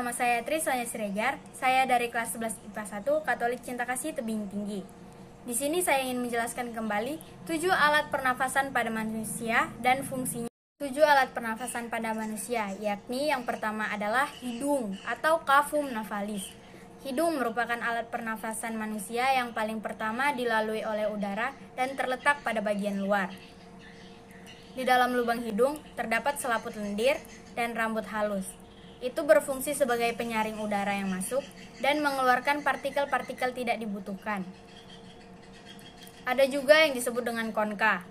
nama saya Trisanya Siregar. Saya dari kelas 11 IPA 1 Katolik Cinta Kasih Tebing Tinggi. Di sini saya ingin menjelaskan kembali 7 alat pernafasan pada manusia dan fungsinya. 7 alat pernafasan pada manusia, yakni yang pertama adalah hidung atau cavum navalis. Hidung merupakan alat pernafasan manusia yang paling pertama dilalui oleh udara dan terletak pada bagian luar. Di dalam lubang hidung terdapat selaput lendir dan rambut halus. Itu berfungsi sebagai penyaring udara yang masuk dan mengeluarkan partikel-partikel tidak dibutuhkan. Ada juga yang disebut dengan konka,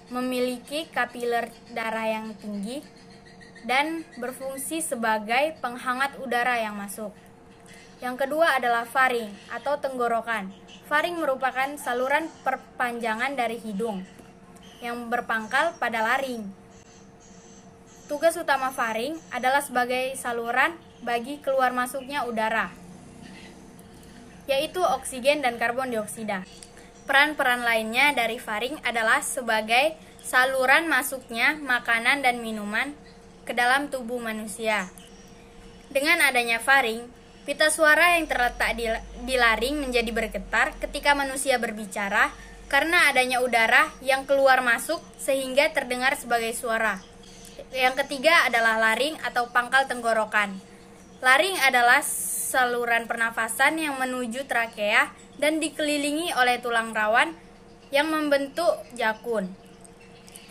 memiliki kapiler darah yang tinggi dan berfungsi sebagai penghangat udara yang masuk. Yang kedua adalah faring atau tenggorokan. Faring merupakan saluran perpanjangan dari hidung yang berpangkal pada laring. Tugas utama faring adalah sebagai saluran bagi keluar masuknya udara, yaitu oksigen dan karbon dioksida. Peran-peran lainnya dari faring adalah sebagai saluran masuknya makanan dan minuman ke dalam tubuh manusia. Dengan adanya faring, pita suara yang terletak di laring menjadi bergetar ketika manusia berbicara karena adanya udara yang keluar masuk sehingga terdengar sebagai suara. Yang ketiga adalah laring atau pangkal tenggorokan. Laring adalah saluran pernafasan yang menuju trakea dan dikelilingi oleh tulang rawan yang membentuk jakun.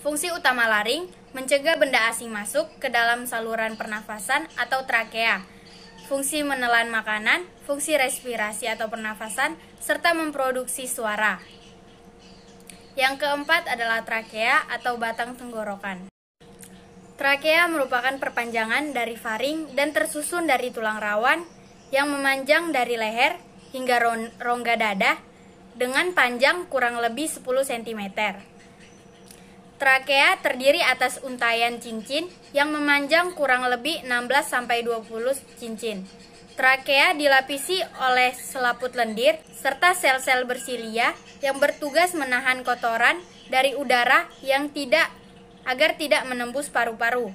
Fungsi utama laring mencegah benda asing masuk ke dalam saluran pernafasan atau trakea. Fungsi menelan makanan, fungsi respirasi atau pernafasan, serta memproduksi suara. Yang keempat adalah trakea atau batang tenggorokan. Trakea merupakan perpanjangan dari faring dan tersusun dari tulang rawan yang memanjang dari leher hingga rongga dada dengan panjang kurang lebih 10 cm. Trakea terdiri atas untayan cincin yang memanjang kurang lebih 16-20 cincin. Trakea dilapisi oleh selaput lendir serta sel-sel bersilia yang bertugas menahan kotoran dari udara yang agar tidak menembus paru-paru.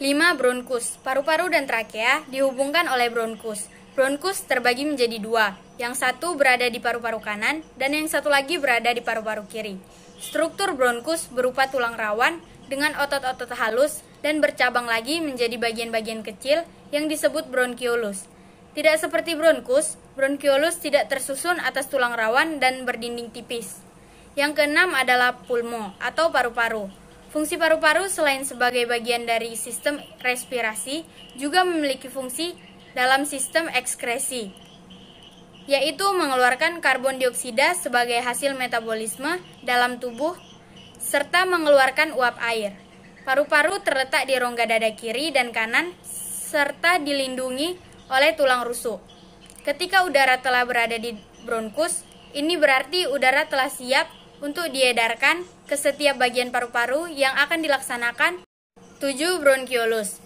5. Bronkus. Paru-paru dan trakea dihubungkan oleh bronkus. Bronkus terbagi menjadi 2, yang satu berada di paru-paru kanan dan yang satu lagi berada di paru-paru kiri. Struktur bronkus berupa tulang rawan dengan otot-otot halus dan bercabang lagi menjadi bagian-bagian kecil yang disebut bronkiolus. Tidak seperti bronkus, bronkiolus tidak tersusun atas tulang rawan dan berdinding tipis. Yang keenam adalah pulmo atau paru-paru. Fungsi paru-paru selain sebagai bagian dari sistem respirasi, juga memiliki fungsi dalam sistem ekskresi, yaitu mengeluarkan karbon dioksida sebagai hasil metabolisme dalam tubuh, serta mengeluarkan uap air. Paru-paru terletak di rongga dada kiri dan kanan, serta dilindungi oleh tulang rusuk. Ketika udara telah berada di bronkus, ini berarti udara telah siap untuk diedarkan ke setiap bagian paru-paru yang akan dilaksanakan. 7. Bronkiolus.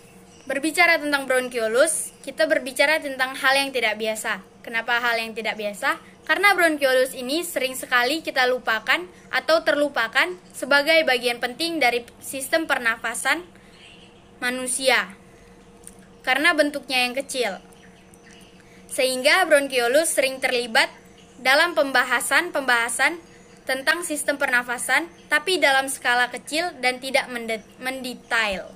Berbicara tentang bronkiolus, kita berbicara tentang hal yang tidak biasa. Kenapa hal yang tidak biasa? Karena bronkiolus ini sering sekali kita lupakan atau terlupakan sebagai bagian penting dari sistem pernafasan manusia karena bentuknya yang kecil. Sehingga bronkiolus sering terlibat dalam pembahasan tentang sistem pernafasan, tapi dalam skala kecil dan tidak mendetail.